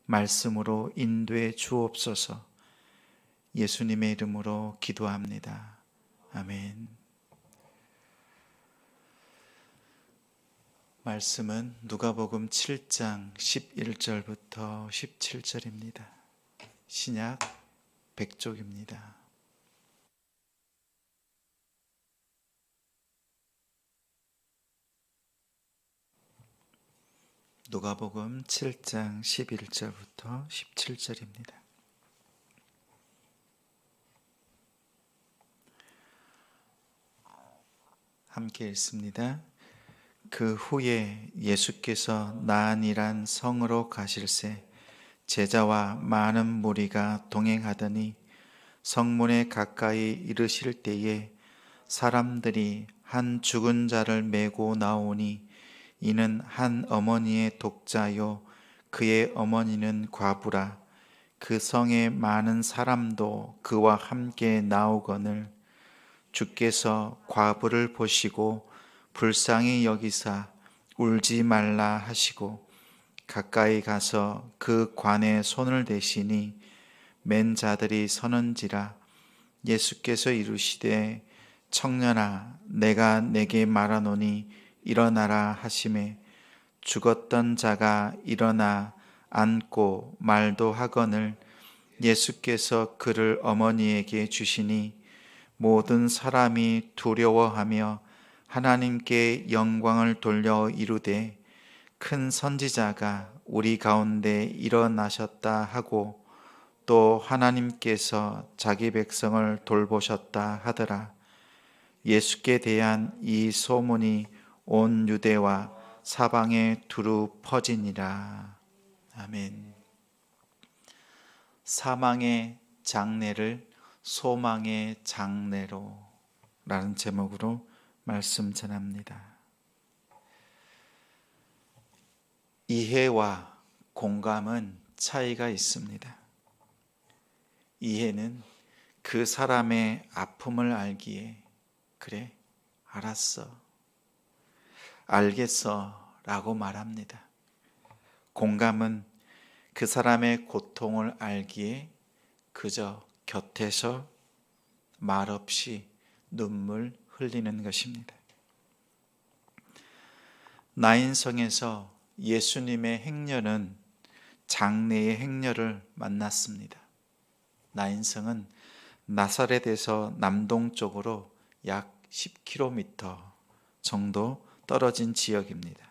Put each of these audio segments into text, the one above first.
말씀으로 인도해 주옵소서. 예수님의 이름으로 기도합니다. 아멘. 말씀은 누가복음 7장 11절부터 17절입니다. 신약 100쪽입니다. 누가복음 7장 11절부터 17절입니다. 함께 읽습니다. 그 후에 예수께서 나인이란 성으로 가실새 제자와 많은 무리가 동행하더니 성문에 가까이 이르실 때에 사람들이 한 죽은 자를 메고 나오니 이는 한 어머니의 독자요 그의 어머니는 과부라. 그 성에 많은 사람도 그와 함께 나오거늘 주께서 과부를 보시고 불쌍히 여기사 울지 말라 하시고 가까이 가서 그 관에 손을 대시니 맨 자들이 서는지라. 예수께서 이르시되 청년아 내가 내게 말하노니 일어나라 하시매 죽었던 자가 일어나 앉고 말도 하거늘 예수께서 그를 어머니에게 주시니 모든 사람이 두려워하며 하나님께 영광을 돌려 이르되 큰 선지자가 우리 가운데 일어나셨다 하고 또 하나님께서 자기 백성을 돌보셨다 하더라. 예수께 대한 이 소문이 온 유대와 사방에 두루 퍼지니라. 아멘. 사망의 장례를 소망의 장례로 라는 제목으로 말씀 전합니다. 이해와 공감은 차이가 있습니다. 이해는 그 사람의 아픔을 알기에 그래, 알았어, 알겠어 라고 말합니다. 공감은 그 사람의 고통을 알기에 그저 곁에서 말없이 눈물 흘리는 것입니다. 나인성에서 예수님의 행렬은 장례의 행렬을 만났습니다. 나인성은 나사렛에서 남동쪽으로 약 10km 정도 떨어진 지역입니다.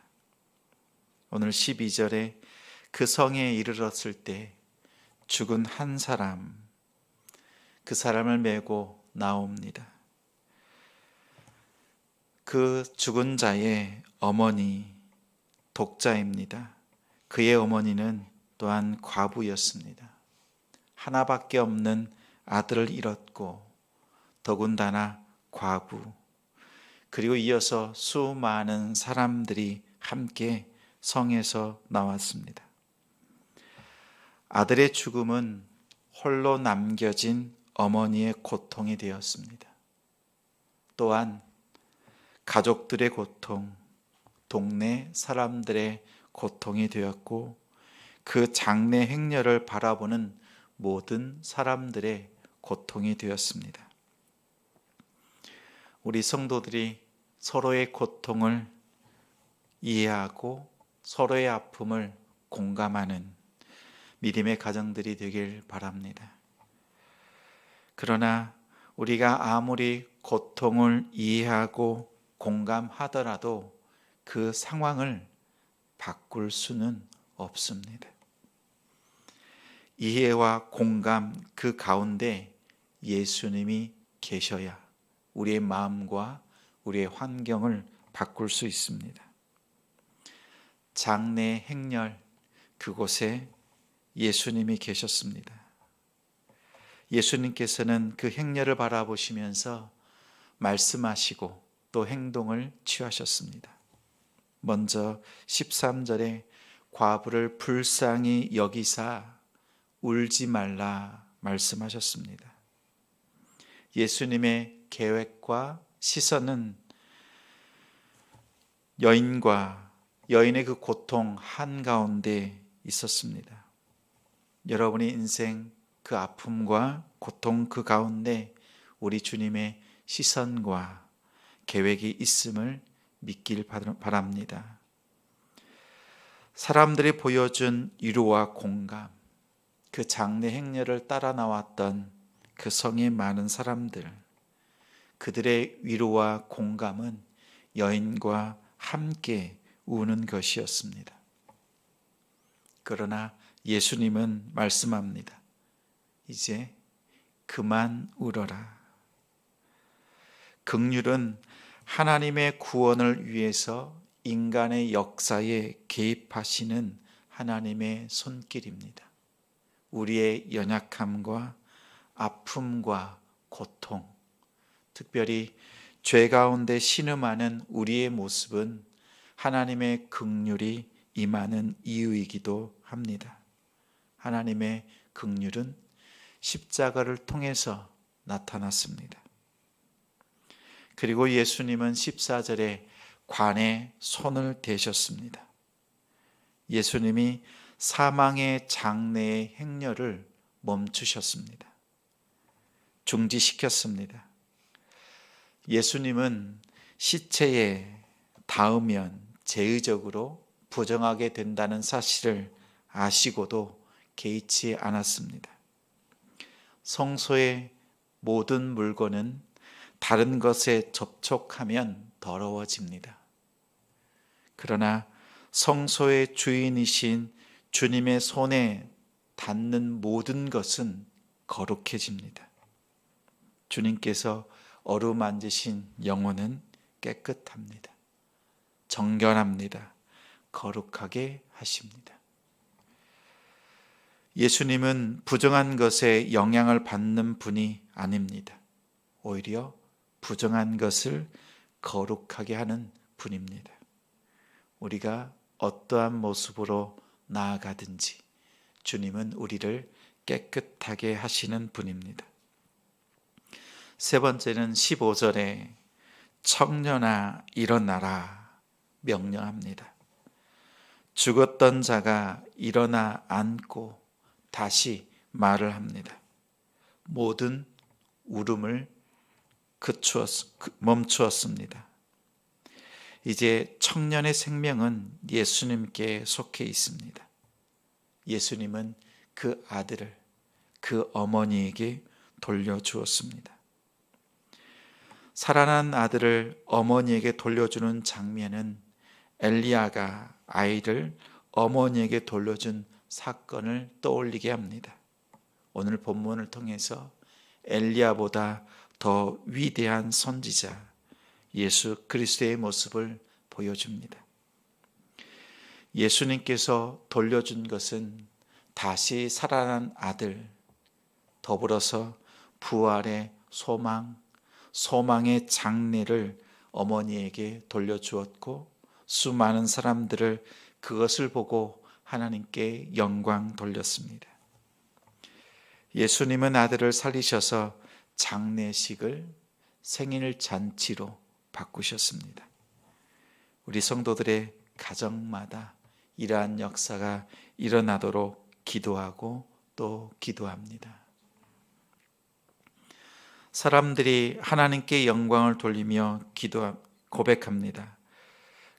오늘 12절에 그 성에 이르렀을 때 죽은 한 사람, 그 사람을 메고 나옵니다. 그 죽은 자의 어머니 독자입니다. 그의 어머니는 또한 과부였습니다. 하나밖에 없는 아들을 잃었고 더군다나 과부, 그리고 이어서 수많은 사람들이 함께 성에서 나왔습니다. 아들의 죽음은 홀로 남겨진 어머니의 고통이 되었습니다. 또한 가족들의 고통, 동네 사람들의 고통이 되었고 그 장례 행렬을 바라보는 모든 사람들의 고통이 되었습니다. 우리 성도들이 서로의 고통을 이해하고 서로의 아픔을 공감하는 믿음의 가정들이 되길 바랍니다. 그러나 우리가 아무리 고통을 이해하고 공감하더라도 그 상황을 바꿀 수는 없습니다. 이해와 공감 그 가운데 예수님이 계셔야 우리의 마음과 우리의 환경을 바꿀 수 있습니다. 장례 행렬 그곳에 예수님이 계셨습니다. 예수님께서는 그 행렬을 바라보시면서 말씀하시고 또 행동을 취하셨습니다. 먼저 13절에 과부를 불쌍히 여기사 울지 말라 말씀하셨습니다. 예수님의 계획과 시선은 여인과 여인의 그 고통 한가운데 있었습니다. 여러분의 인생 그 아픔과 고통 그 가운데 우리 주님의 시선과 계획이 있음을 믿길 바랍니다. 사람들이 보여준 위로와 공감, 그 장례 행렬을 따라 나왔던 그 성의 많은 사람들, 그들의 위로와 공감은 여인과 함께 우는 것이었습니다. 그러나 예수님은 말씀합니다. 이제 그만 울어라. 긍휼은 하나님의 구원을 위해서 인간의 역사에 개입하시는 하나님의 손길입니다. 우리의 연약함과 아픔과 고통, 특별히 죄 가운데 신음하는 우리의 모습은 하나님의 긍휼이 임하는 이유이기도 합니다. 하나님의 긍휼은 십자가를 통해서 나타났습니다. 그리고 예수님은 14절에 관에 손을 대셨습니다. 예수님이 사망의 장래의 행렬을 멈추셨습니다. 중지시켰습니다. 예수님은 시체에 닿으면 제의적으로 부정하게 된다는 사실을 아시고도 개의치 않았습니다. 성소의 모든 물건은 다른 것에 접촉하면 더러워집니다. 그러나 성소의 주인이신 주님의 손에 닿는 모든 것은 거룩해집니다. 주님께서 어루만지신 영혼은 깨끗합니다. 정결합니다. 거룩하게 하십니다. 예수님은 부정한 것에 영향을 받는 분이 아닙니다. 오히려 부정한 것을 거룩하게 하는 분입니다. 우리가 어떠한 모습으로 나아가든지 주님은 우리를 깨끗하게 하시는 분입니다. 세 번째는 15절에 청년아 일어나라 명령합니다. 죽었던 자가 일어나 앉고 다시 말을 합니다. 모든 울음을 멈추었습니다. 이제 청년의 생명은 예수님께 속해 있습니다. 예수님은 그 아들을 그 어머니에게 돌려주었습니다. 살아난 아들을 어머니에게 돌려주는 장면은 엘리야가 아이를 어머니에게 돌려준 사건을 떠올리게 합니다. 오늘 본문을 통해서 엘리야보다 더 위대한 선지자 예수 그리스도의 모습을 보여줍니다. 예수님께서 돌려준 것은 다시 살아난 아들, 더불어서 부활의 소망, 소망의 장래를 어머니에게 돌려주었고 수많은 사람들을 그것을 보고 하나님께 영광 돌렸습니다. 예수님은 아들을 살리셔서 장례식을 생일 잔치로 바꾸셨습니다. 우리 성도들의 가정마다 이러한 역사가 일어나도록 기도하고 또 기도합니다. 사람들이 하나님께 영광을 돌리며 고백합니다.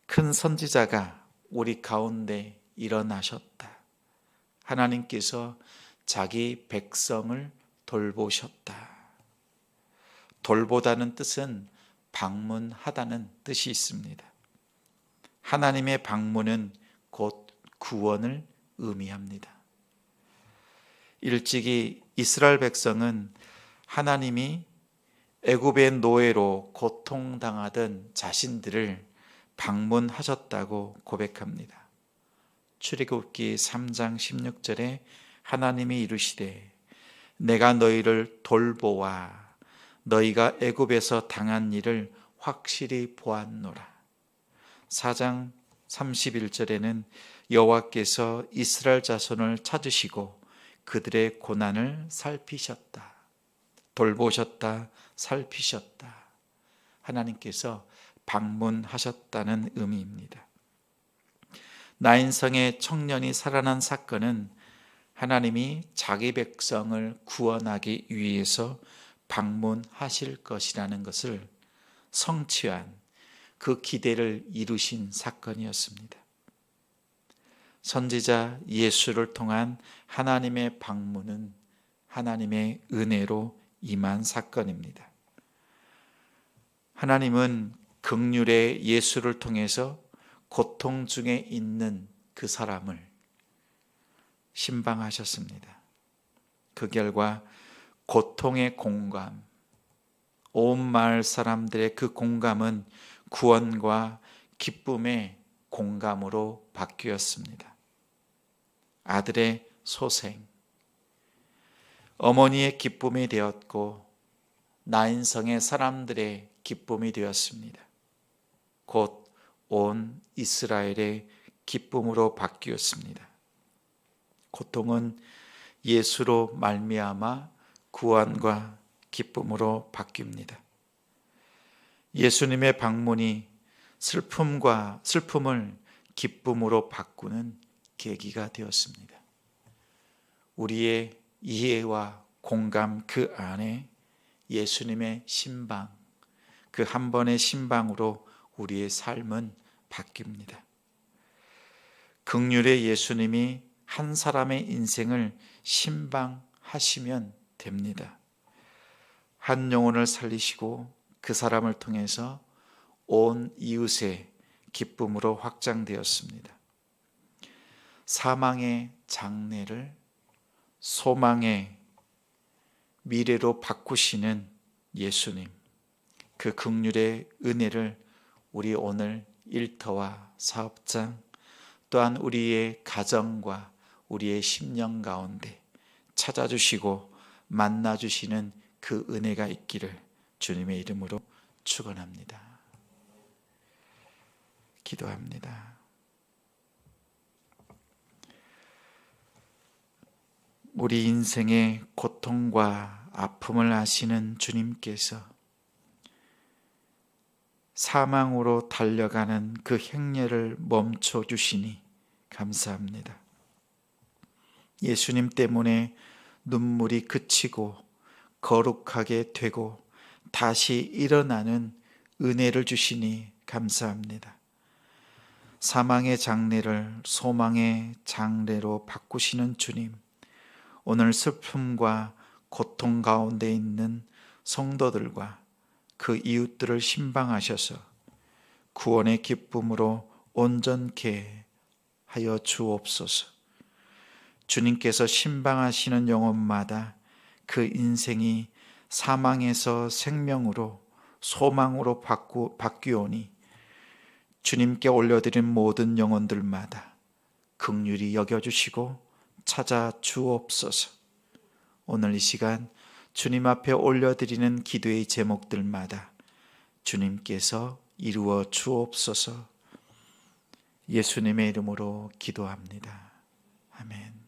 큰 선지자가 우리 가운데 일어나셨다. 하나님께서 자기 백성을 돌보셨다. 돌보다는 뜻은 방문하다는 뜻이 있습니다. 하나님의 방문은 곧 구원을 의미합니다. 일찍이 이스라엘 백성은 하나님이 애굽의 노예로 고통당하던 자신들을 방문하셨다고 고백합니다. 출애굽기 3장 16절에 하나님이 이르시되 내가 너희를 돌보아 너희가 애굽에서 당한 일을 확실히 보았노라. 4장 31절에는 여호와께서 이스라엘 자손을 찾으시고 그들의 고난을 살피셨다. 돌보셨다. 살피셨다. 하나님께서 방문하셨다는 의미입니다. 나인성의 청년이 살아난 사건은 하나님이 자기 백성을 구원하기 위해서 방문하실 것이라는 것을 성취한 그 기대를 이루신 사건이었습니다. 선지자 예수를 통한 하나님의 방문은 하나님의 은혜로 임한 사건입니다. 하나님은 긍휼의 예수를 통해서 고통 중에 있는 그 사람을 신방하셨습니다. 그 결과 고통의 공감, 온 마을 사람들의 그 공감은 구원과 기쁨의 공감으로 바뀌었습니다. 아들의 소생, 어머니의 기쁨이 되었고 나인성의 사람들의 기쁨이 되었습니다. 곧 온 이스라엘의 기쁨으로 바뀌었습니다. 고통은 예수로 말미암아 구원과 기쁨으로 바뀝니다. 예수님의 방문이 슬픔을 기쁨으로 바꾸는 계기가 되었습니다. 우리의 이해와 공감 그 안에 예수님의 신방, 그 한 번의 신방으로 우리의 삶은 바뀝니다. 긍휼의 예수님이 한 사람의 인생을 신방하시면 됩니다. 한 영혼을 살리시고 그 사람을 통해서 온 이웃의 기쁨으로 확장되었습니다. 사망의 장래를 소망의 미래로 바꾸시는 예수님, 그 긍휼의 은혜를 우리 오늘 일터와 사업장 또한 우리의 가정과 우리의 심령 가운데 찾아주시고 만나주시는 그 은혜가 있기를 주님의 이름으로 축원합니다. 기도합니다. 우리 인생의 고통과 아픔을 아시는 주님께서 사망으로 달려가는 그 행렬을 멈춰 주시니 감사합니다. 예수님 때문에 눈물이 그치고 거룩하게 되고 다시 일어나는 은혜를 주시니 감사합니다. 사망의 장래를 소망의 장래로 바꾸시는 주님, 오늘 슬픔과 고통 가운데 있는 성도들과 그 이웃들을 신방하셔서 구원의 기쁨으로 온전케 하여 주옵소서. 주님께서 신방하시는 영혼마다 그 인생이 사망에서 생명으로 소망으로 바뀌오니 주님께 올려드린 모든 영혼들마다 긍휼히 여겨주시고 찾아 주옵소서. 오늘 이 시간 주님 앞에 올려드리는 기도의 제목들마다 주님께서 이루어 주옵소서. 예수님의 이름으로 기도합니다. 아멘.